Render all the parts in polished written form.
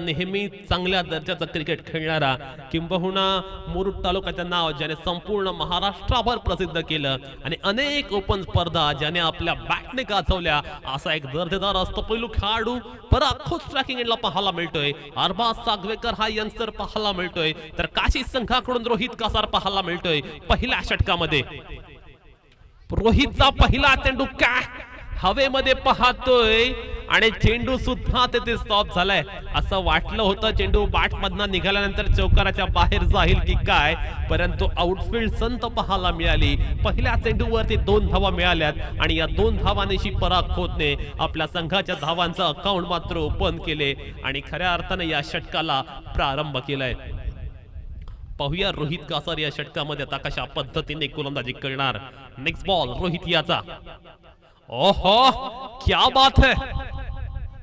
नेहमी चांगल्या दर्जाचं क्रिकेट खेळणारा किंबहुना मुरुड तालुक्याचं नाव ज्याने संपूर्ण महाराष्ट्राभर प्रसिद्ध केलं आणि अनेक ओपन स्पर्धा ज्याने आपल्या बॅटने गाजवल्या असा एक दर्जेदार अष्टपैलू खेळाडू पराखोच ट्रॅकिंग एंडला पाहायला मिळतोय. अरबाज सागवेकर हा यंगस्टर पाहायला मिळतोय, तर काशी संघाकडून रोहित कासार पाहायला मिळतोय. पहिल्या षटकामध्ये रोहितचा पहिला चेंडू काय हवेमध्ये पाहतोय आणि चेंडू सुद्धा तिथे स्टॉप झालाय. असं वाटलं होतं चेंडू बॅट मधनं निघाल्यानंतर चौकाराच्या बाहेर जाईल की काय, परंतु आउटफील्ड संत पाहायला मिळाली. पहिल्या चेंडूवरती 2 धावा मिळाल्यात आणि या 2 धावांशी पराग खोतने आपल्या संघाच्या धावांचं अकाउंट मात्र ओपन केले आणि खऱ्या अर्थाने या षटकाला प्रारंभ केलाय. पाहूया रोहित कासार या षटकामध्ये आता कशा पद्धतीने गोलंदाजी करणार. नेक्स्ट बॉल रोहित याचा. ओहो क्या बात है,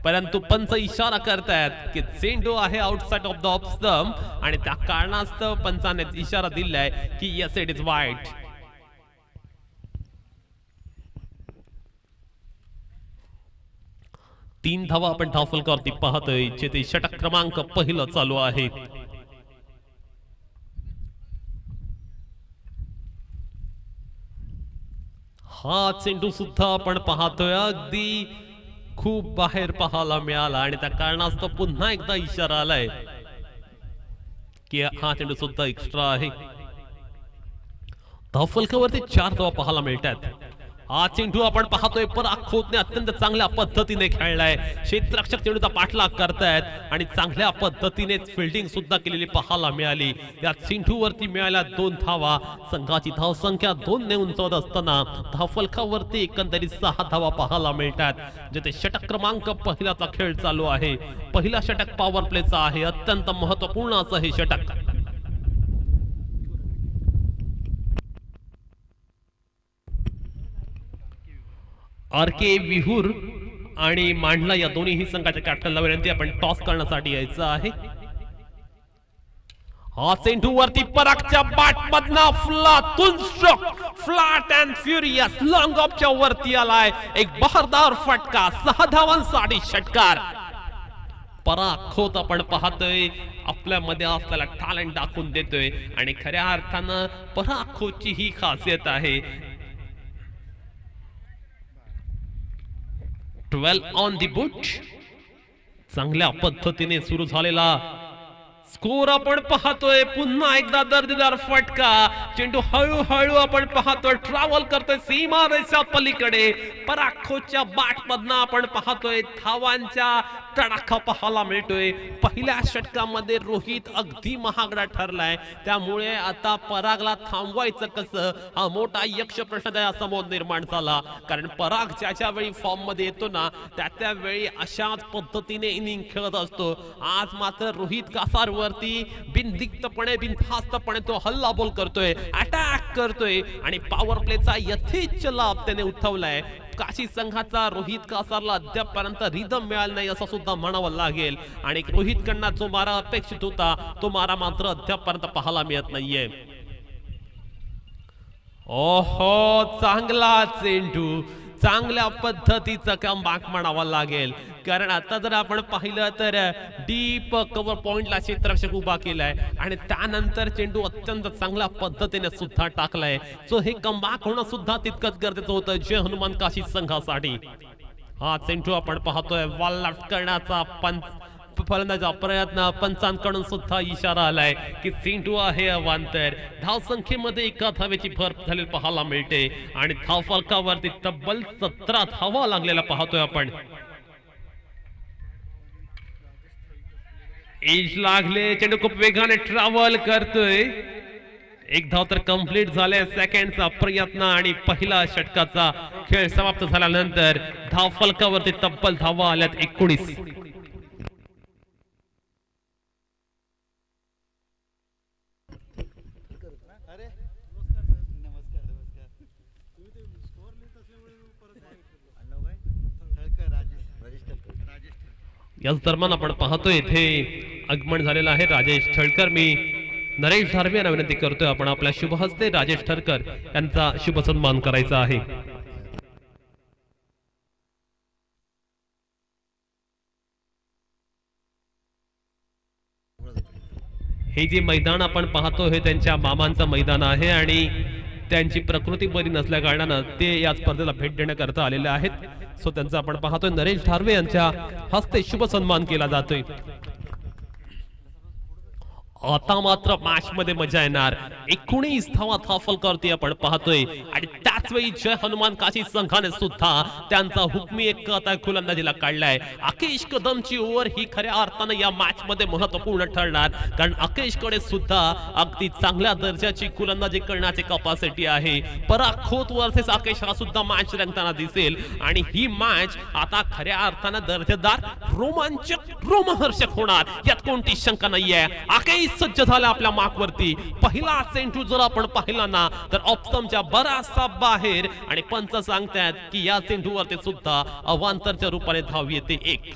परंतु पंच इशारा करतायत की चेंडू आहे outside of the off stump आणि त्या कारणास्तव पंचाने इशारा दिलाय की यस इट इज वाईट. तीन धावा आपण धावफलकावरती पाहतोय, जिथे षटक क्रमांक पहिलं चालू आहे. हा चेंडू सुद्धा आपण पाहतोय अगदी खूप बाहेर पाहायला मिळाला आणि त्या कारणास्तव पुन्हा एकदा इशारा आलाय की हा चेंडू सुद्धा एक्स्ट्रा आहे. धावफलकावरती 4 धावा पाहायला मिळतात. हा चेंडू आपण पाहतोय पराग खोतने अत्यंत चांगल्या पद्धतीने खेळलाय. क्षेत्ररक्षक चेंडूचा पाठलाग करतायत आणि चांगल्या पद्धतीने फिल्डिंग सुद्धा केलेली पाहायला मिळाली. या चेंडूवरती मिळाल्या 2 धावा. संघाची धावसंख्या 2 ने उंचावत असताना धावफलकावरती एकंदरीत 6 धावा पाहायला मिळतात. जिथे षटक क्रमांक पहिल्याचा खेळ चालू आहे. पहिला षटक पॉवर प्लेचा आहे. अत्यंत महत्वपूर्ण असं हे षटक. आर के विहूर आणि मांडला या दोन्ही संघाच्या कॅप्टनला विनंती आपण टॉस करण्यासाठी यायचं आहे. हा चेंडू वरती परागच्या बॅट मधनं फ्लातून stroke flat and furious long ऑफच्या वरती आलाय. एक बहारदार फटका. 6 धावांसाठी षटकार. पराग खोत आपण पाहतोय आपल्यामध्ये आपल्याला टॅलेंट दाखवून देतोय आणि खऱ्या अर्थानं पराग खोतची ही खासियत आहे. 12 ऑन दी बुट. चांगल्या पद्धतीने सुरू झालेला स्कोर आपण पाहतोय. पुन्हा एकदा दर्जेदार फटका. चेंडू हळूहळू आपण पाहतोय ट्रॅव्हल करतोय सीमा रेषा पलीकडे. पराग खोतच्या बॅट मधनं आपण पाहतोय धावांच्या तडाखा पाहायला मिळतोय. पहिल्या षटकामध्ये रोहित अगदी महागडा ठरलाय, त्यामुळे आता परागला थांबवायचं कसं हा मोठा यक्ष प्रश्न त्यासमोर निर्माण झाला. कारण पराग ज्याच्या वेळी फॉर्म मध्ये येतो ना त्या वेळी अशाच पद्धतीने इनिंग खेळत असतो. आज मात्र रोहित कासार वरती बिनदिक्तपणे बिनधास्तपणे तो हल्ला बोल करतोय, अटॅक करतोय आणि पॉवर प्लेचा यथेच्छ लाभ त्याने उठवलाय. काशी संघाचा रोहित कासारला अद्यापपर्यंत रिदम मिळाला नाही असं सुद्धा म्हणावं लागेल आणि रोहित कडनं जो मारा अपेक्षित होता तो मारा मात्र अद्यापपर्यंत पाहायला मिळत नाहीये. ओहो चांगला चेंडू. चांगल्या पद्धतीचं कमबॅक म्हणावं लागेल. कारण आता जर आपण पाहिलं तर डीप कव्हर पॉइंटला क्षेत्ररक्षक उभा केलाय आणि त्यानंतर चेंडू अत्यंत चांगल्या पद्धतीने सुद्धा टाकलाय. सो हे कमबॅक होणं सुद्धा तितकंच गरजेचं होतं जय हनुमान काशी संघासाठी. हा चेंडू आपण पाहतोय वॉल लेफ्ट करण्याचा फलंदाजा प्रयत्न. पंचांकडून सुद्धा इशारा आलाय की चेंडू आहे अवांतर. धाव संख्येमध्ये 1 धावेची भर झालेली पाहायला मिळते आणि धाव फलकावरती तब्बल 17 धावा लागलेला पाहतोय आपण. एज लागले. चेंडू खूप वेगाने ट्रॅव्हल करतोय. 1 धाव तर कंप्लीट झाले. सेकंडचा प्रयत्न आणि पहिला षटकाचा खेळ समाप्त झाल्यानंतर धाव फलकावरती तब्बल धावा आल्यात 19. याच दरम्यान आपण पाहतोय इथे आगमन झालेलं आहे राजेश ठळकर. मी नरेश धारवे यांना विनंती करतोय आपण आपल्या शुभ हस्ते राजेश ठळकर यांचा शुभ सन्मान करायचा आहे. हे जे मैदान आपण पाहतो हे त्यांच्या मामांचं मैदान आहे आणि त्यांची प्रकृती बरी नसल्या कारणानं ते या स्पर्धेला भेट देण्याकरता आलेले आहेत। सो त्यांचा आपण पाहतोय नरेश ठारवे यांच्या हस्ते शुभ सन्मान केला जातोय। आता मात्र मॅच मध्ये मजा येणार। 19 धावा हा फलकावरती आपण पाहतोय आणि त्याच वेळी जय हनुमान काशी संघाने सुद्धा त्यांचा हुकमी एक आता गोलंदाजीला काढलाय। आकेश कदमची ओव्हर ही खऱ्या अर्थाने या मॅच मध्ये महत्त्वपूर्ण ठरणार, कारण आकेश कडे सुद्धा अगदी चांगल्या दर्जाची गोलंदाजी करण्याची कॅपॅसिटी आहे। पराग खोत वर्सेस आकेश हा सुद्धा मॅच रंगताना दिसेल आणि ही मॅच आता खऱ्या अर्थाने दर्जेदार, रोमांचक, रोमहर्षक होणार, यात कोणती शंका नाहीये। आकेश सज्ज झाला आपल्या मार्कवरती। पहिला चेंडू जर आपण पाहिला ना तर ऑप्शनच्या बराचसा बाहेर आणि पंच सांगतात की या चेंडूवरती सुद्धा अवांतरच्या रूपाने धाव येते 1।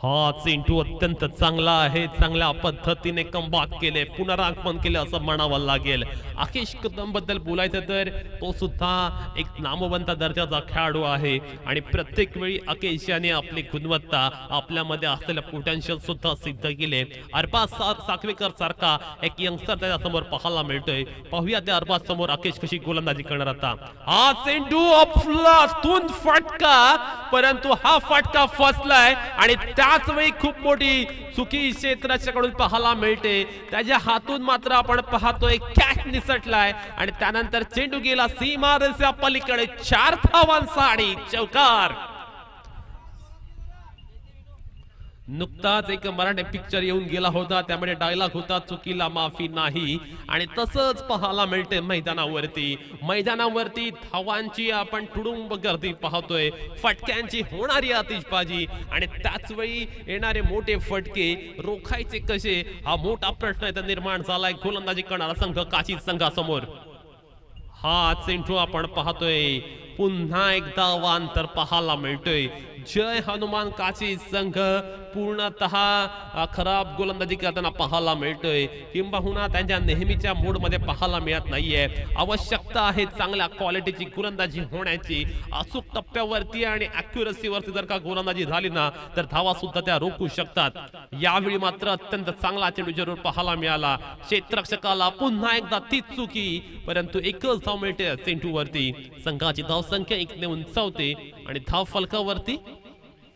हा चेंडू अत्यंत चांगला आहे, चांगल्या पद्धतीने कमबॅक केले, पुनरागमन केले असं म्हणावं लागेल। आकेश कदम बद्दल बोलायचं तर तो सुद्धा एक नामवंत दर्जाचा खेळाडू आहे आणि प्रत्येक वेळी आकेश याने आपली गुणवत्ता, आपल्यामध्ये असलेलं पोटेन्शियल सुद्धा सिद्ध केले। अरबाज साखवेकर सारखा एक यंगस्टर त्याच्या समोर पाहायला मिळतोय। पाहूया त्या अरबाज समोर आकेश कशी गोलंदाजी करणार आता। हा चेंडू अफलातून फटका, परंतु हा फटका फसलाय आणि त्याच वेळी खूप मोठी चुकी क्षेत्राच्याकडून पाहायला मिळते। त्याच्या हातून मात्र आपण पाहतोय कॅच निसटलाय आणि त्यानंतर चेंडू गेला सीमारेषेच्या पलीकडे। 4 धावांसाठी चौकार। नुकताच एक मराठी पिक्चर येऊन गेला होता, त्यामध्ये डायलॉग होता चुकीला माफी नाही आणि तसंच पाहायला मिळते मैदानावरती धावांची आपण तुडुंब गर्दी पाहतोय, फटक्यांची होणारी आतिषबाजी आणि त्याच वेळी येणारे मोठे फटके रोखायचे कसे, हा मोठा प्रश्न इथं निर्माण झालाय गोलंदाजी करणारा संघ काशी संघासमोर। हा चेंडू आपण पाहतोय पुन्हा एकदा वांतर पाहायला मिळतोय। जय हनुमान काशी संघ पूर्णतः खराब गोलंदाजी करताना पाहायला मिळतोय, किंबहुना त्यांच्या नेहमीच्या मूड मध्ये पाहायला मिळत नाहीये। आवश्यकता आहे चांगल्या क्वालिटीची गोलंदाजी होण्याची। अचूक टप्प्यावरती आणि ॲक्युरसीवरती जर का गोलंदाजी झाली ना तर धावा सुद्धा त्या रोखू शकतात। यावेळी मात्र अत्यंत चांगला चेंडू जरूर पाहायला मिळाला। क्षेत्ररक्षकाला पुन्हा एकदा तीच चुकी, परंतु एकच धाव मिळते चेंडूवरती। संघाची धावसंख्या 1 ने उंचावते आणि धाव फलकावरती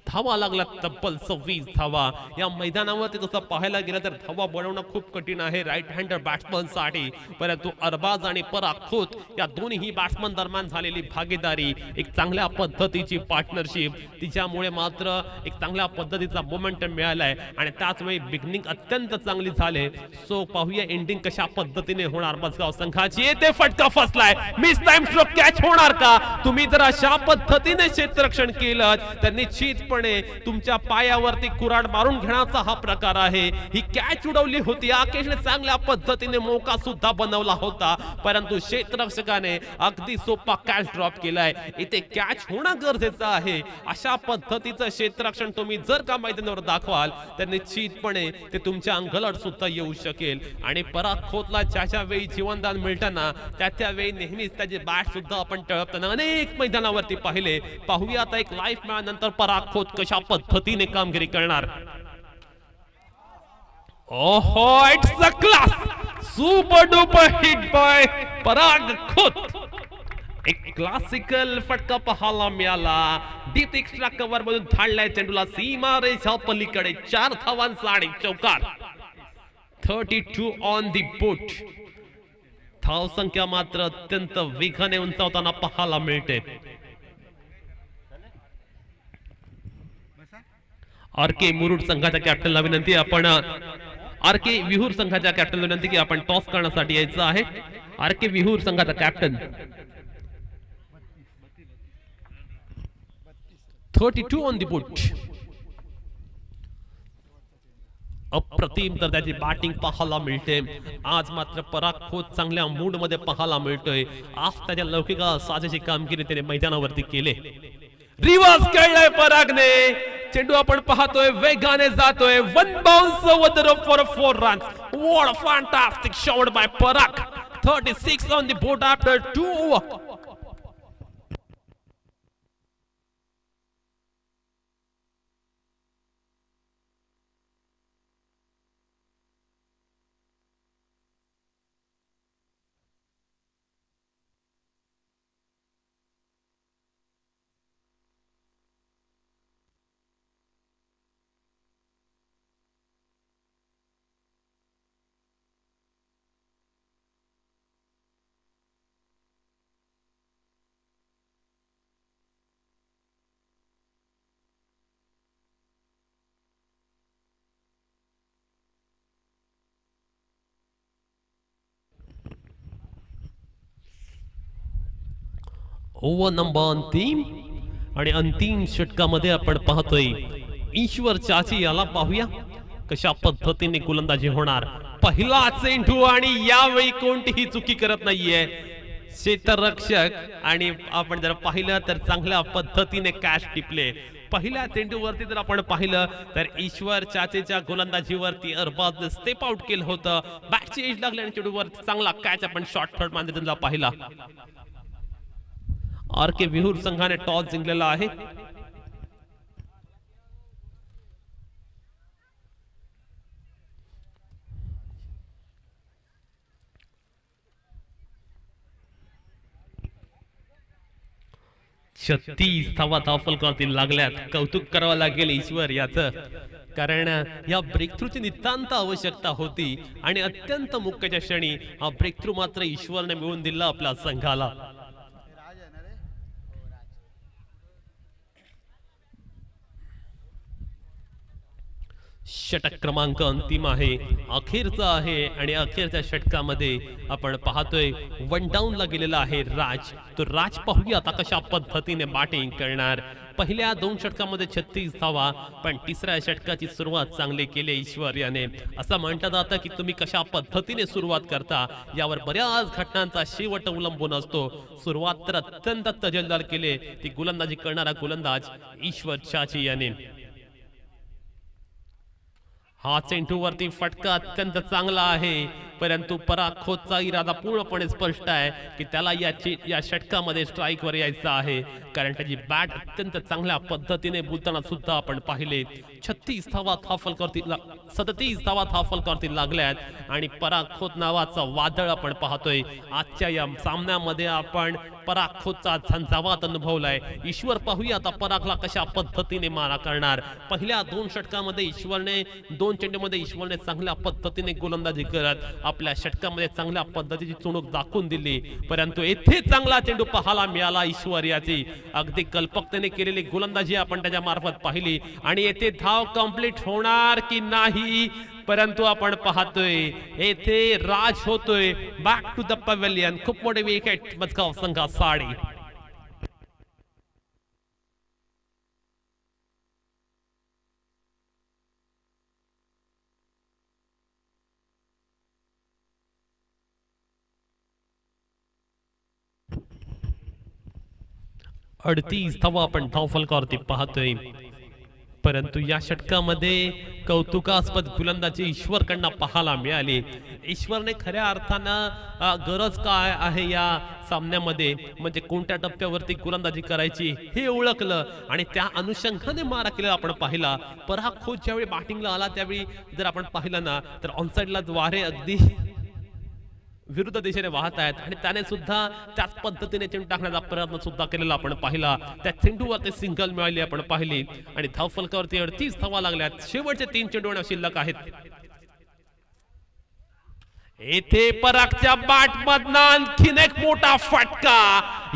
धावा लागला तब्बल 26 धावा। या मैदानावरती तसं पाहायला गेलं तर धावा बनवणं खूप कठीण आहे राईट हँडर बॅट्समन साठी, परंतु अरबाज आणि पराग खोत या दोन्ही बॅट्समन दरम्यान झालेली भागीदारी, एक चांगल्या पद्धतीची पार्टनरशिप, तिच्यामुळे मात्र एक चांगल्या पद्धतीचा मोमेंटम मिळालाय आणि त्याच वेळी बिगनिंग अत्यंत चांगली झाले। सो पाहूया एंडिंग कशा पद्धतीने होणार बसगाव संघाची। येथे फटका फसलाय, मिस टाइम स्ट्रोक कॅच होणार का? तुम्ही जर अशा पद्धतीने क्षेत्ररक्षण केलं तर निश्चित तुमच्या पायावरती कुराड मारून घेण्याचा हा प्रकार आहे। ही कॅच उडवली होती, आकेशने चांगल्या पद्धतीने मौका सुद्धा बनवला होता, परंतु क्षेत्ररक्षकाने अगदी सोपा कॅच ड्रॉप केलाय। इथे कॅच होणं गरजेचं आहे। अशा पद्धतीचं क्षेत्ररक्षण तुम्ही जर का मैदानावर दाखवाल तर निश्चितपणे ते तुमच्या अंगलट सुद्धा येऊ शकेल आणि पराग खोतला ज्याच्या वेळी जीवनदान मिळताना त्या वेळी नेहमीच त्याचे बॅट सुद्धा आपण टळपताना अनेक मैदानावरती पाहिले। पाहूया आता एक लाईफ मॅच नंतर पराग खोत कशा पद्धतीने कामगिरी करणार। ओहो, it's a class, super duper hit by Parag Khot. एक क्लासिकल फटका पाहायला मिळाला, डीप एक्स्ट्रा कव्हर मधून धाडलाय चेंडूला सीमारेषा पलीकडे। 4 धावांसाठी चौकार। 32 ऑन दी बोट। धाव संख्या मात्र अत्यंत वेगाने उंचावताना पाहायला मिळते। आर.के. मुरुड संघाच्या कॅप्टनला विनंती, आपण आर.के. विहूर संघाच्या कॅप्टनला विनंती की आपण टॉस करण्यासाठी यायचं आहे। आर.के. विहूर संघाचा कॅप्टन। 32 ऑन द बोट। अप्रतिम तर त्याची बॅटिंग पाहायला मिळते। आज मात्र पराग खोत चांगल्या मूड मध्ये पाहायला मिळतोय। आज त्याच्या लौकिक साजेशी कामगिरी त्याने मैदानावरती केले। रिवर्स खेळलाय परागने, चेंडू आपण पाहतोय वेगाने जातोय। 1 bounce over the rough for 4 runs. What a fantastic shot by Parag. 36 on the board after 2 overs. Over number अंतिम आणि अंतिम षटकामध्ये आपण पाहतोय ईश्वर चाची. याला पाहूया कशा पद्धतीने गोलंदाजी होणार. पहिला चेंडू आणि यावेळी कोणतीही चुकी करत नाहीये क्षेत्ररक्षक. आणि आपण जर पाहिलं तर चांगल्या पद्धतीने कॅच टिपले. पहिल्या चेंडूवरती जर आपण पाहिलं तर ईश्वर चाचेच्या गोलंदाजीवरती अरबाजने स्टेप आउट केलं होतं. बॅटची एज लागली आणि चेंडूवरती चांगला कॅच आपण शॉर्ट थर्ड मध्ये पाहिला. आर के विहूर संघाने टॉस जिंकलेला आहे. छत्तीस धावा फलकावरती लागल्यात. कौतुक करावं लागेल ईश्वर याचं, कारण या ब्रेक थ्रूची नितांत आवश्यकता होती आणि अत्यंत मुख्यच्या क्षणी हा ब्रेक थ्रू मात्र ईश्वरने मिळवून दिला आपल्या संघाला. षटक क्रमांक अंतिम आहे, अखेरचा आहे आणि अखेरच्या षटकामध्ये आपण पाहतोय वन डाऊन ला गेलेला आहे राज. तो राज पाहूया आता कशा पद्धतीने बॅटिंग करणार. पहिल्या 2 षटकामध्ये 36 धावा, पण तिसऱ्या षटकाची सुरुवात चांगली केली ईश्वर याने. असं म्हटलं जातं की तुम्ही कशा पद्धतीने सुरुवात करता यावर बऱ्याच घटनांचा शेवट अवलंबून असतो. सुरुवात तर अत्यंत तजेलदार केले ती गोलंदाजी करणारा गोलंदाज ईश्वर चाची याने. हा चेंडूवरती फटका अत्यंत चांगला आहे, परंतु पराग खोतचा इरादा पूर्णपणे स्पष्ट आहे की त्याला या षटकामध्ये स्ट्राइक वर यायचं आहे, कारण त्याची बॅट अत्यंत चांगल्या पद्धतीने बोलताना सुद्धा आपण पाहिले. 36 धावा फलकावरती 37 धावा फलकावरती लागल्यात आणि पराग खोत नावाचा वादळ आपण पाहतोय. आजच्या या सामन्यामध्ये आपण पराग खोतचा झंझावात अनुभवलाय. ईश्वर पाहूया आता परागला कशा पद्धतीने मारा करणार. पहिल्या 2 षटकामध्ये ईश्वरने 2 चेंडूमध्ये ईश्वरने चांगल्या पद्धतीने गोलंदाजी करत आपल्या षटकामध्ये चांगल्या पद्धतीची चुणूक दाखवून दिली, परंतु येथे चांगला चेंडू पाहायला मिळाला ईश्वर याची. अगदी कल्पकतेने केलेली गोलंदाजी आपण त्याच्या मार्फत पाहिली आणि येथे धाव कंप्लीट होणार की नाही, परंतु आपण पाहतोय येथे राज होतोय. Back to the pavilion. खूप मोठे विकेट मजगाव संघासाठी. अडतीस धावा आपण धावफलकावरती पाहतोय, परंतु या षटकामध्ये कौतुकास्पद गोलंदाजी ईश्वरकडनं पाहायला मिळाली. ईश्वरने खऱ्या अर्थानं गरज काय आहे या सामन्यामध्ये, म्हणजे कोणत्या टप्प्यावरती गोलंदाजी करायची हे ओळखलं आणि त्या अनुषंगाने मारा केला आपण पाहिला. पराग खोत ज्यावेळी बॅटिंगला आला त्यावेळी जर आपण पाहिलं ना तर ऑनसाइडला वारे अगदी विरुद्ध दिशेने वाहत आहेत आणि त्याने सुद्धा त्याच पद्धतीने चेंडू टाकण्याचा प्रयत्न सुद्धा केलेला आपण पाहिला. त्या चेंडूवरती सिंगल मिळाली आपण पाहिली आणि धावफलकावरती 38 धावा लागल्यात. शेवटचे 3 चेंडू शिल्लक आहेत. येथे परागच्या बॅट मधनं आणखीन एक मोठा फटका.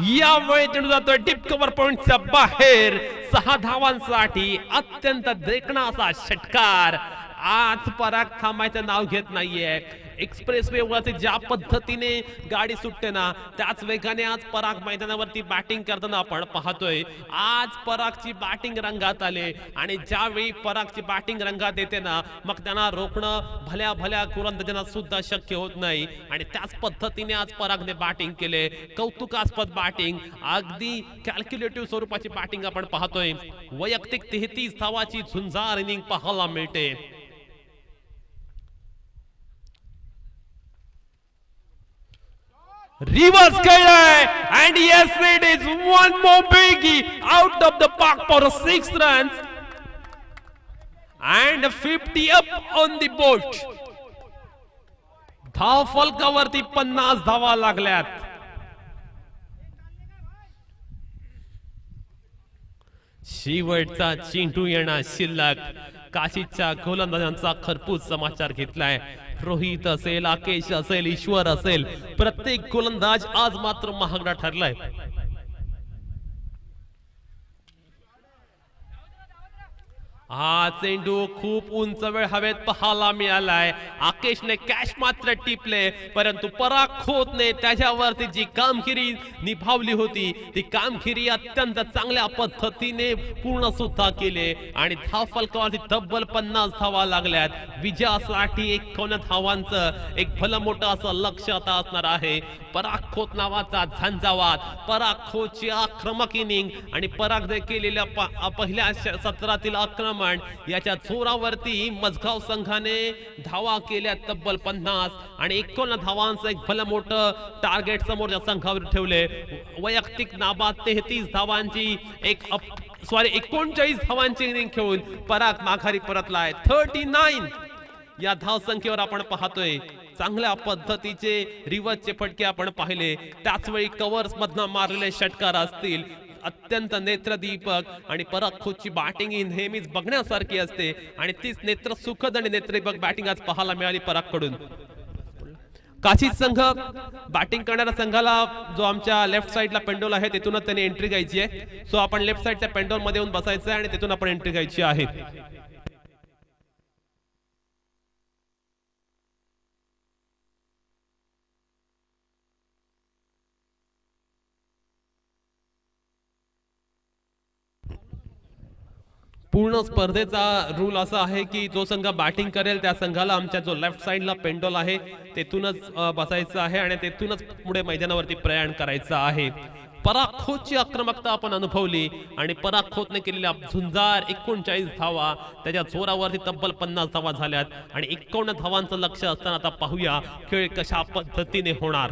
यावेळी चेंडू जातोय डीप कव्हर पॉइंटच्या बाहेर. 6 धावांसाठी अत्यंत देखणा असा षटकार. आज पराग थांबायचं नाव घेत नाहीये. एक्सप्रेस वे वरती ज्या पद्धतीने गाडी सुटते ना त्याच वेगाने आज पराग मैदानावरती बॅटिंग करताना आपण पाहतोय. आज परागची बॅटिंग रंगात आले आणि ज्यावेळी परागची बॅटिंग रंगात येते ना मग त्यांना रोखणं भल्या भल्या गोलंदाजांना सुद्धा शक्य होत नाही आणि त्याच पद्धतीने आज परागने बॅटिंग केले. कौतुकास्पद बॅटिंग, अगदी कॅल्क्युलेटिव्ह स्वरूपाची बॅटिंग आपण पाहतोय. वैयक्तिक 33 धावाची झुंजार इनिंग पाहायला मिळते. Reverse खेळलाय and yes it is one more biggie out of the park for 6 runs and 50 up on the board. धाव फलकावरती 50 धावा लागल्यात. शेवटचा चेंडू येणार शिल्लक. काशीच्या गोलंदाजांचा खरपूस समाचार घेतलाय. रोहित असेल, आकेश असेल, ईश्वर असेल, प्रत्येक गोलंदाज आज मात्र महागडा ठरलाय. हा चेंडू खूप उंच वेळ हवेत पाहायला मिळालाय. आकेशने कॅच मात्र टिपले, परंतु पराग खोतने त्याच्यावरती जी कामगिरी निभावली होती ती कामगिरी अत्यंत चांगल्या पद्धतीने पूर्ण सुद्धा केले आणि धाव फलकावरती तब्बल 50 धावा लागल्यात. विजयासाठी 51 धावांचं एक भलं मोठं असं लक्ष आता असणार आहे. पराग खोत नावाचा झंझावात, पराग खोतची आक्रमक इनिंग आणि परागने केलेल्या पहिल्या सत्रातील आक्रमण याच्या जोरावरती मजगाव संघाने धावा केल्या तब्बल 50 आणि 51 धावांचं एक भलं मोठं टार्गेट समोरच्या संघावर ठेवले. वैयक्तिक नाबाद 33 धावांची 39 धावांची इनिंग खेळून पराग माघारी परतलाय. 39 या धाव संख्येवर आपण पाहतोय. चांगल्या पद्धतीचे रिवर्सचे फटके आपण पाहिले, त्याचवेळी कव्हर्स मधनं मारलेले षटकार असतील. अत्यंत नेत्रदीपक आणि पराग खोतची बॅटिंग ही नेहमीच बघण्यासारखी असते आणि तीच नेत्र सुखद आणि नेत्रदीपक बॅटिंग आज पाहायला मिळाली परागकडून. काशी संघ बॅटिंग करणाऱ्या संघाला जो आमच्या लेफ्ट साइडला पेंडोल आहे तिथूनच त्याने एंट्री घ्यायची आहे. सो आपण लेफ्ट साइडच्या पेंडोल मध्ये येऊन बसायचं आहे आणि तिथून आपण एंट्री घ्यायची आहे. पूर्ण स्पर्धेचा रूल असा आहे की जो संघ बॅटिंग करेल त्या संघाला आमच्या जो लेफ्ट साइडला पेंडोल आहे तेथूनच बसायचं आहे आणि तेथूनच पुढे मैदानावरती प्रयाण करायचं आहे. पराग खोतची आक्रमकता आपण अनुभवली आणि पराग खोतने केलेल्या झुंजार 39 धावा, त्याच्या जोरावरती तब्बल 50 धावा झाल्यात आणि 51 धावांचं लक्ष असताना आता पाहूया खेळ कशा पद्धतीने होणार.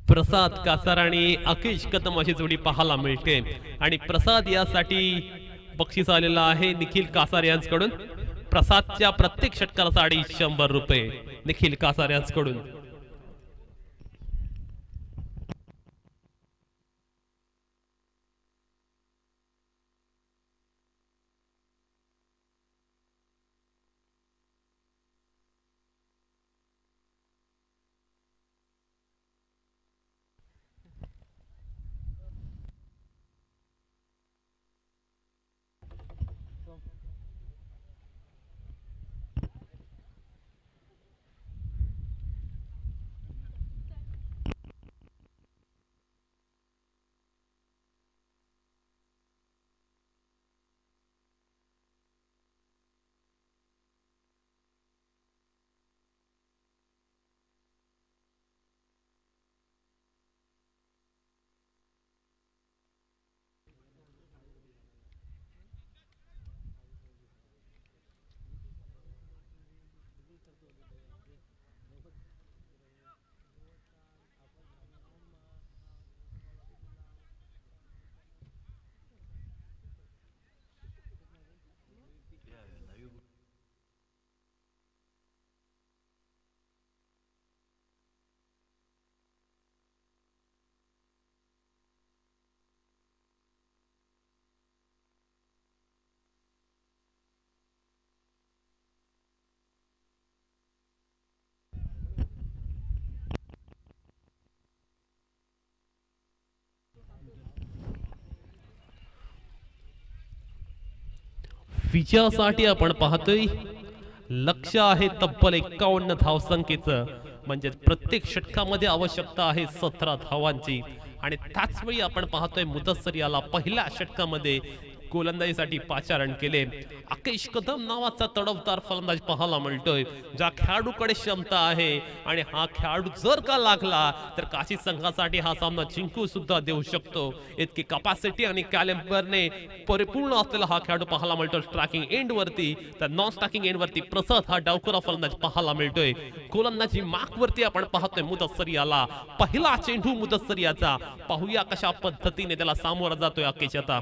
प्रसाद कासार आणि आकेश कदम अशी जोडी पाहायला मिळते आणि प्रसाद यासाठी बक्षीस आलेला आहे निखिल कासार यांच्याकडून. प्रसादच्या प्रत्येक षटकारासाठी 100 रुपये निखिल कासार यांच्याकडून. विजयासाठी आपण पाहतोय लक्ष आहे तब्बल 51 धावसंख्येचं, म्हणजे प्रत्येक षटकामध्ये आवश्यकता आहे 17 धावांची. आणि त्याच वेळी आपण पाहतोय मुदस्सर याला पहिल्या षटकामध्ये गोलंदाजीसाठी 5 रन केले. आकेश कदम नावाचा तडफदार फलंदाज पाहायला मिळतोय, ज्या खेळाडूकडे क्षमता आहे आणि हा खेळाडू जर का लागला तर काशी संघासाठी हा सामना जिंकू सुद्धा देऊ शकतो. इतकी कॅपॅसिटी आणि कॅलिबरने परिपूर्ण असलेला हा खेळाडू पाहायला मिळतो स्ट्रायकिंग एंड वरती. तर नॉन स्ट्रायकिंग एंड वरती प्रसाद हा डावखुरा फलंदाज पाहायला मिळतोय. गोलंदाजी मार्क वरती आपण पाहतोय मुदस्सर याला. पहिला चेंडू मुदस्सर याचा, पाहूया कशा पद्धतीने त्याला सामोरा जातोय आकेश. आता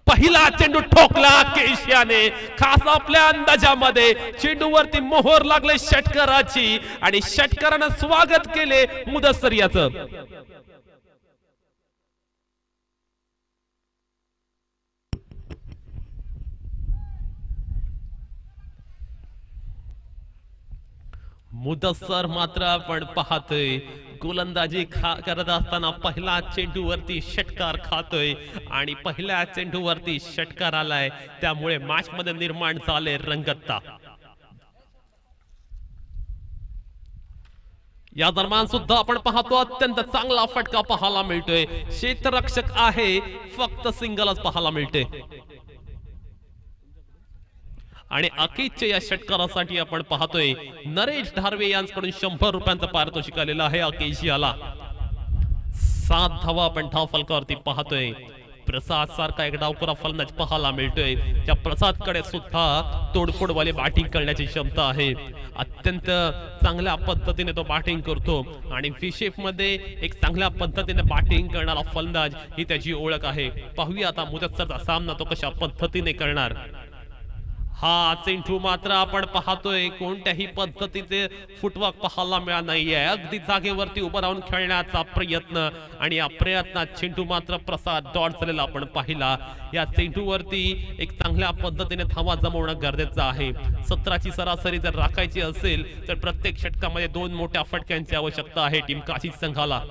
पहिला चेंडू ठोकला केशियाने, खास आपल्या अंदाजामध्ये चेंडूवरती मोहर लागले षटकाराची आणि षटकारानं स्वागत केले मुदस्सर याचं. मुदस्सर मात्र आपण पाहतोय गोलंदाजी करत असताना पहिला चेंडूवरती षटकार खातोय आणि पहिल्या चेंडूवरती षटकार आलाय, त्यामुळे मॅच मध्ये निर्माण झाले रंगतता. या दरम्यान सुद्धा आपण पाहतो अत्यंत चांगला फटका पाहायला मिळतोय. क्षेत्ररक्षक आहे, फक्त सिंगलच पाहायला मिळते. आणि अखेरच्या या षटकारासाठी आपण पाहतोय नरेश धारवे यांच्याकडून 100 रुपयांचा पारितोषिक आलेला आहे अखेश याला. 7 धावा आपण धाव फलकावरती पाहतोय. प्रसाद सारखा एक डावखुरा फलंदाज पाहायला मिळतोय. त्या प्रसादकडे सुद्धा तोडफोडवाले बॅटिंग करण्याची क्षमता आहे. अत्यंत चांगल्या पद्धतीने तो बॅटिंग करतो आणि विशेष मध्ये एक चांगल्या पद्धतीने बॅटिंग करणारा फलंदाज ही त्याची ओळख आहे. पाहूया आता मुदस्सरचा सामना तो कशा पद्धतीने करणार. हा चेंडू मात्र आपण पाहतोय कोणत्याही पद्धतीचे फुटवर्क पाहायला मिळाला नाहीये. अगदी जागेवरती उभं राहून खेळण्याचा प्रयत्न आणि या प्रयत्नात चेंडू मात्र प्रसाद डॉट झालेला आपण पाहिला. या चेंडूवरती एक चांगल्या पद्धतीने धावा जमवणं गरजेचं आहे. 17ची सरासरी जर राखायची असेल तर प्रत्येक षटकामध्ये 2 मोठ्या फटक्यांची आवश्यकता आहे टीम काशी संघाला.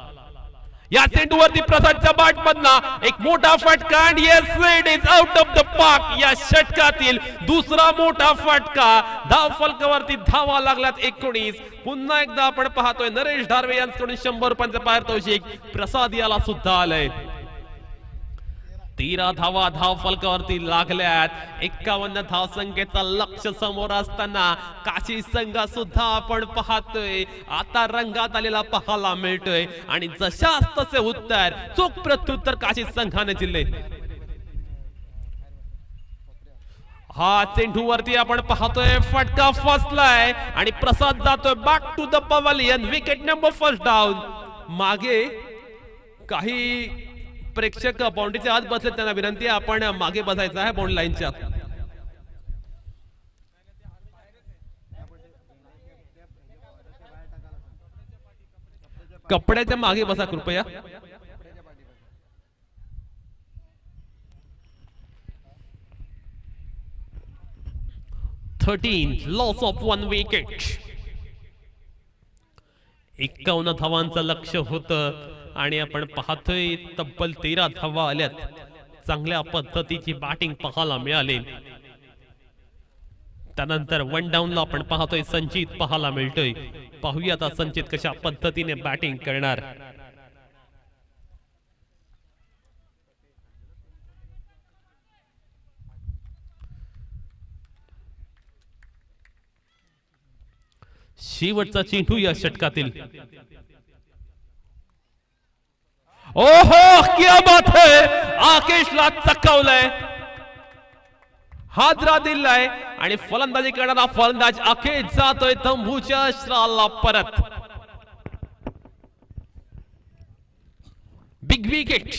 या चेंडूवरती प्रसादच्या बॅट मधला एक मोठा फटका आणि yes it is out of the park. या षटकातील दुसरा मोठा फटका. धाव फलकावरती धावा लागल्यात 19. पुन्हा एकदा आपण पाहतोय नरेश धारवे यांच्याकडून 100 रुपयांचं पारितोषिक प्रसाद याला सुद्धा आलंय. 13 धावा धाव फलकावरती लागल्यात. 51 धाव संख्येचा लक्ष समोर असताना काशी संघ सुद्धा आपण पाहतोय आता रंगात आलेला पाहायला मिळतोय आणि जशाच तसे उत्तर चोख प्रत्युत्तर काशी संघाने दिले. हा चेंडूवरती आपण पाहतोय फटका फसलाय आणि प्रसाद जातोय back to the pavilion. Wicket number first down. मागे काही प्रेक्षक बाउंड्रीच्या आत बसले, त्यांना विनंती आहे आपण मागे बसायचं आहे बाउंड्री लाईनच्या. कपड्याच्या मागे बसा कृपया. Loss of 1 wicket. 51 धावांचं लक्ष होतं आणि आपण पाहतोय तब्बल 13 धावा आल्यात. चांगल्या पद्धतीची बॅटिंग पाहायला मिळाली. त्यानंतर 1 डाऊनला आपण पाहतोय संचित पाहायला मिळतोय. पाहूया आता संचित कशा पद्धतीने बॅटिंग करणार. शेवटचा चेंडू या षटकातील. ओहो क्या बात है. आकेशला चकवलंय, हादरा दिलाय आणि फलंदाजी करणारा फलंदाज आकेश जातोय तंबूच्या श्राला परत. Big wicket.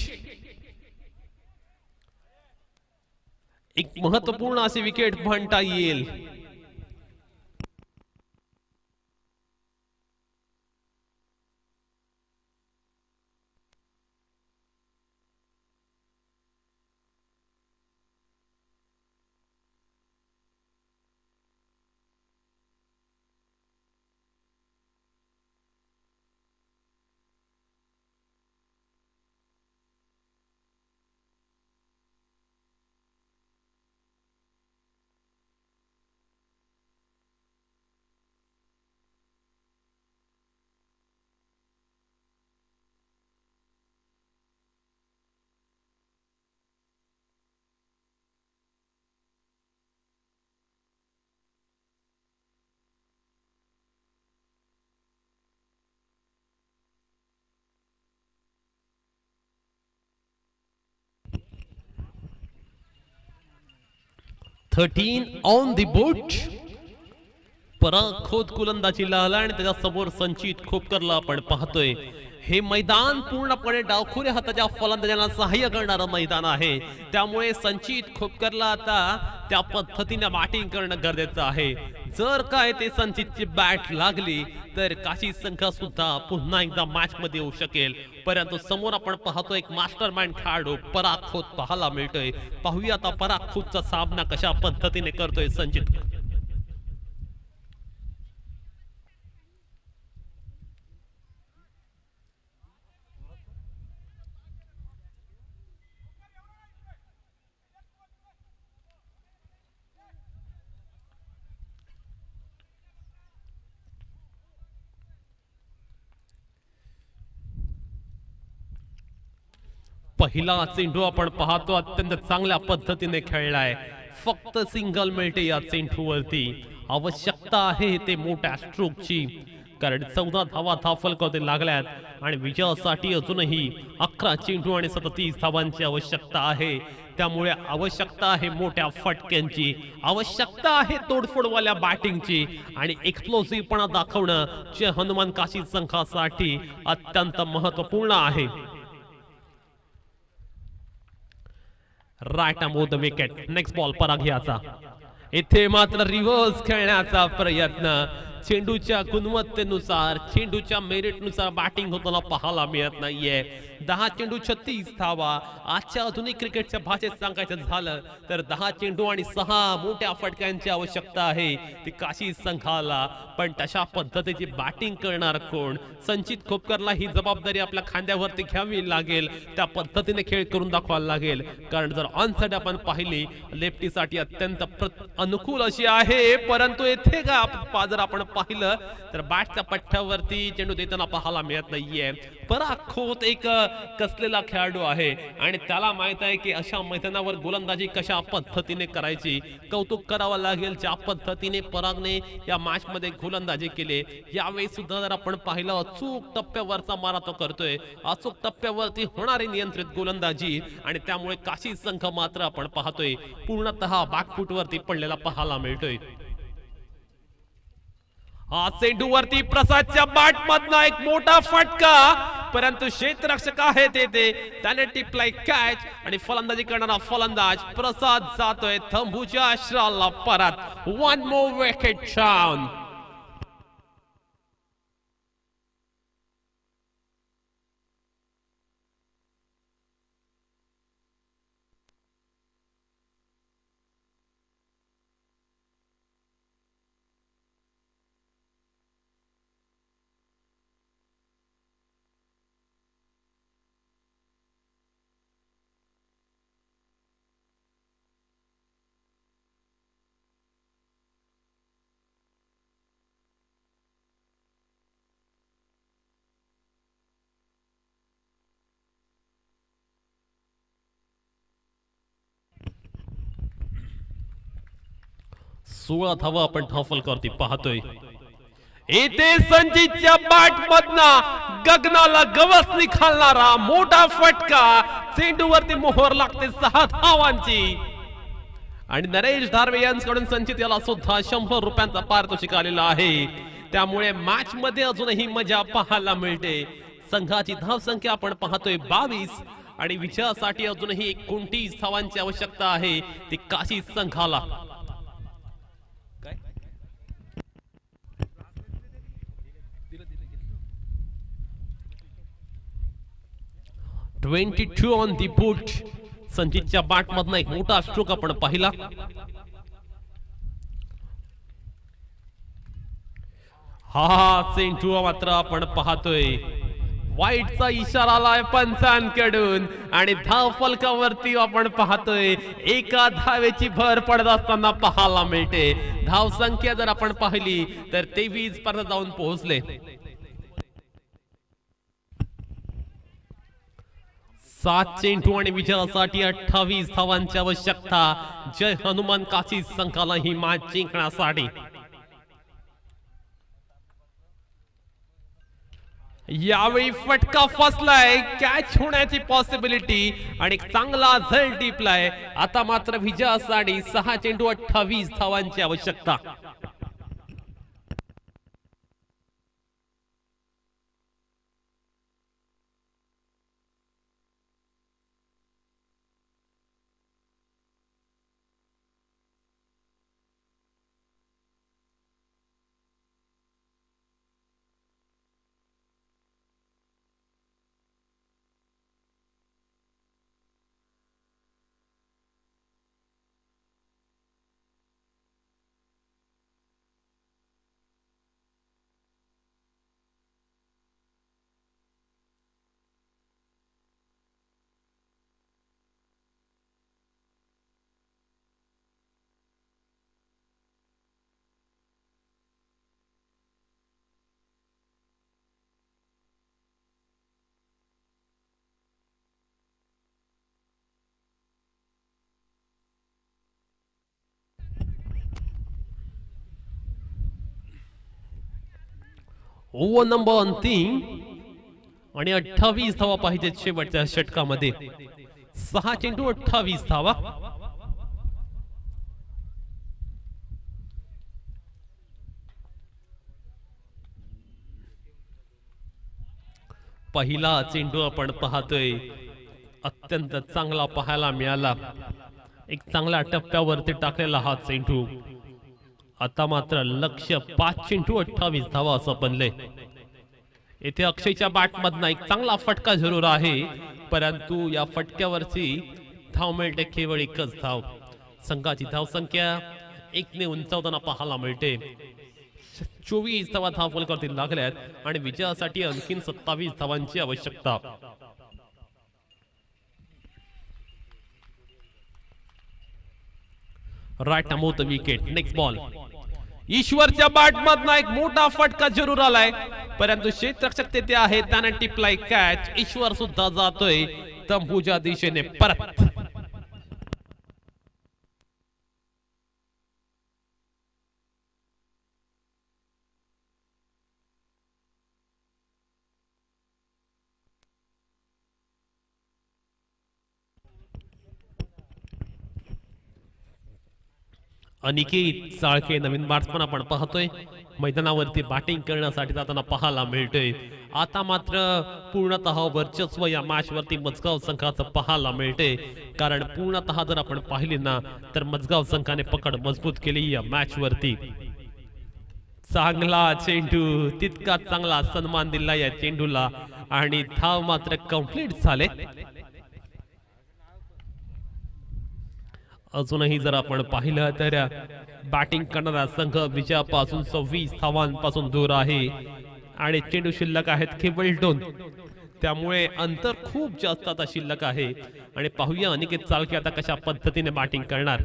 एक महत्वपूर्ण अशी विकेट म्हणता येईल. 13 ऑन द बोट. पराखोत गोलंदाजीला आला आणि त्याच्या समोर संचित खोपकरला आपण पाहतोय. हे मैदान पूर्णपणे डावखुऱ्या हाताच्या फलंदाजांना सहाय्य करणारं मैदान आहे. त्यामुळे संचित खोपकरला आता त्या पद्धतीने बॅटिंग करणं गरजेचं आहे. जर काय ते संचितची बॅट लागली तर काशी संघ सुद्धा पुन्हा एकदा मॅच मध्ये येऊ शकेल. परंतु समोर आपण पाहतो एक मास्टरमाइंड खेळाडू पराखोत पाहायला मिळतोय. पाहूया आता पराखोतचा सामना कशा पद्धतीने करतोय संचित. पहिला चेंडू आपण पाहतो अत्यंत चांगल्या पद्धतीने खेळलाय. फक्त सिंगल मिळते या चेंडूवरती. आवश्यकता आहे ते मोठ्या स्ट्रोकची, कारण 14 धावा फलकावरती लागल्यात आणि विजयासाठी अजूनही 11 चेंडू आणि 37 धावांची आवश्यकता आहे. त्यामुळे आवश्यकता आहे मोठ्या फटक्यांची, आवश्यकता आहे तोडफोडवाल्या बॅटिंगची आणि एक्सप्लोसिव्हपणा दाखवणं जे हनुमान काशी संघासाठी अत्यंत महत्वपूर्ण आहे. Right Amod wicket. Next ball पराघ्याचा. इथे मात्र रिव्हर्स खेळण्याचा प्रयत्न. चेंडूच्या गुणवत्तेनुसार, चेंडूच्या मेरिटनुसार बॅटिंग होताना पाहायला मिळत नाहीये. 10 चेंडू 36 धावा. आजच्या आधुनिक क्रिकेटच्या भाषेत सांगायचं झालं तर 10 चेंडू आणि 6 मोठ्या फटक्यांची आवश्यकता आहे ती काशी संघाला. पण तशा पद्धतीची बॅटिंग करणार कोण? संचित खोपकरला ही जबाबदारी आपल्या खांद्यावरती घ्यावी लागेल. त्या पद्धतीने खेळ करून दाखवायला लागेल, कारण जर ऑन साइड आपण पाहिली लेफ्टीसाठी अत्यंत अनुकूल अशी आहे. परंतु येथे का जर आपण पाहिलं तर बॅटच्या पठ्ठ्यावरती चेंडू देताना पाहायला मिळत नाहीये. पराखोत एक कसलेला खेळाडू आहे आणि त्याला माहित आहे की अशा मैदानावर गोलंदाजी कशा पद्धतीने करायची. कौतुक करावं लागेल ज्या पद्धतीने परागने या मॅच मध्ये गोलंदाजी केली. यावेळी सुद्धा जर आपण पाहिलं अचूक टप्प्यावरचा मारा तो करतोय. अचूक टप्प्यावरती होणारी नियंत्रित गोलंदाजी आणि त्यामुळे काशी संघ मात्र आपण पाहतोय पूर्णतः बॅकफुटवरती पडलेला पाहायला मिळतोय. हा चेंडूवरती प्रसादच्या बॅट मधनं एक मोठा फटका, परंतु क्षेत्ररक्षक आहे ते त्याने टिपलाय कॅच आणि फलंदाजी करणारा फलंदाज प्रसाद जातोय थंबूच्या आश्राला परत. 1 more wicket down. सोळा धावा आपण फलकावरती पाहतोय. येथे संचितच्या बॅट मधनं गगनाला गवस निघालणारा मोठा फटका. चेंडूवरती मोहर लागते 6 धावांची आणि नरेश धारवे यांच्याकडून संचित याला सुद्धा 100 रुपयांचा पारितोषिक आलेला आहे. त्यामुळे मॅच मध्ये अजूनही मजा पाहायला मिळते. संघाची धावसंख्या आपण पाहतोय 22 आणि विजयासाठी अजूनही 29 धावांची आवश्यकता आहे ती काशी संघाला. 22 ऑन दी बोट. संचितच्या बॅट मधनं एक मोठा स्ट्रोक आपण पाहिला. हा चेंडू मात्र आपण पाहतोय वाईटचा इशारा आलाय पंचांकडून आणि धाव फलकावरती आपण पाहतोय एका धावेची भर पडत असताना पाहायला मिळते. धाव संख्या जर आपण पाहिली तर 23 पर्यंत जाऊन पोहोचले. 7 चेंडू आणि विजयासाठी 28 धावांची आवश्यकता. जय हनुमान काशी संघाला ही मॅच जिंकण्यासाठी. यावेळी फटका फसलाय, कॅच होण्याची पॉसिबिलिटी आणि एक चांगला झेल टिपलाय. आता मात्र विजयासाठी 6 चेंडू 28 धावांची आवश्यकता. ओव्हर नंबर 3 आणि 28 धावा पाहिजेत शेवटच्या षटकामध्ये. 6 चेंडू 28 धावा. पहिला चेंडू आपण पाहतोय, अत्यंत चांगला पाहायला मिळाला. एक चांगल्या टप्प्यावरती टाकलेला हा चेंडू. आता मात्र लक्ष 5 चेंडू 28 धावा असं बनले. येथे अक्षयच्या बॅट मधनं एक चांगला फटका जरूर आहे, परंतु या फटक्यावरची धाव मिळते केवळ एकच धाव. संघाची धावसंख्या 1 ने उंचावताना पाहायला मिळते. 24 धावा धाव फलकावरती लागल्यात आणि विजयासाठी आणखीन 27 धावांची आवश्यकता. Right Amor the wicket. Next ball. ईश्वरच्या बॅट मधनं एक मोठा फटका जरूर आलाय, परंतु क्षेत्ररक्षक तेथे आहे, त्याने टिपलाय कॅच. ईश्वर सुद्धा जातोय तंबूच्या दिशेने परत. अनिकेत चाळके नवीन बॅट्समन आपण पाहतोय, मैदानावरती बॅटिंग करण्यासाठी जाताना पाहायला मिळतोय. आता मात्र पूर्णतः वर्चस्व या मॅच वरती मजगाव संघाचं पाहायला मिळते, कारण पूर्णतः जर आपण पाहिले ना तर मजगाव संघाने पकड मजबूत केली या मॅच वरती. चांगला चेंडू, तितका चांगला सन्मान दिला या चेंडूला आणि धाव मात्र कंप्लीट झाले. अजूनही जर आपण पाहिलं तर बॅटिंग करणारा संघ विजयापासून 26 धावांपासून दूर आहे आणि चेंडू शिल्लक आहेत केवळ 2. त्यामुळे अंतर खूप जास्त आता शिल्लक आहे. आणि पाहूया अनिकेत चाळके आता कशा पद्धतीने बॅटिंग करणार.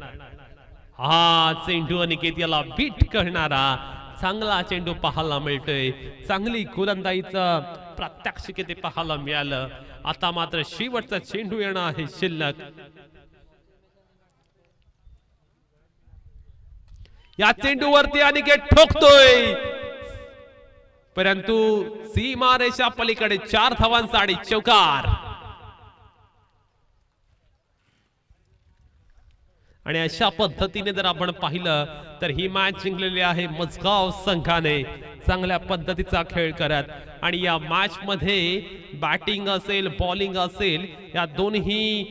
हा चेंडू अनिकेत याला बीट करणारा चांगला चेंडू पाहायला मिळतोय. चांगली गोलंदाजीचं प्रात्यक्षिक ते पाहायला मिळालं. आता मात्र शेवटचा चेंडू येणार आहे शिल्लक. या चेंडूवरती अनिकेत ठोकतोय, परंतु सीमारेषा पलीकडे 4 धावांसाठी चौकार. आणि अशा पद्धतीने जर आपण पाहिलं तर ही मॅच जिंकलेली आहे मजगाव संघाने चांगल्या पद्धतीचा खेळ करत. आणि या मॅच मध्ये बॅटिंग असेल बॉलिंग असेल या दोन्ही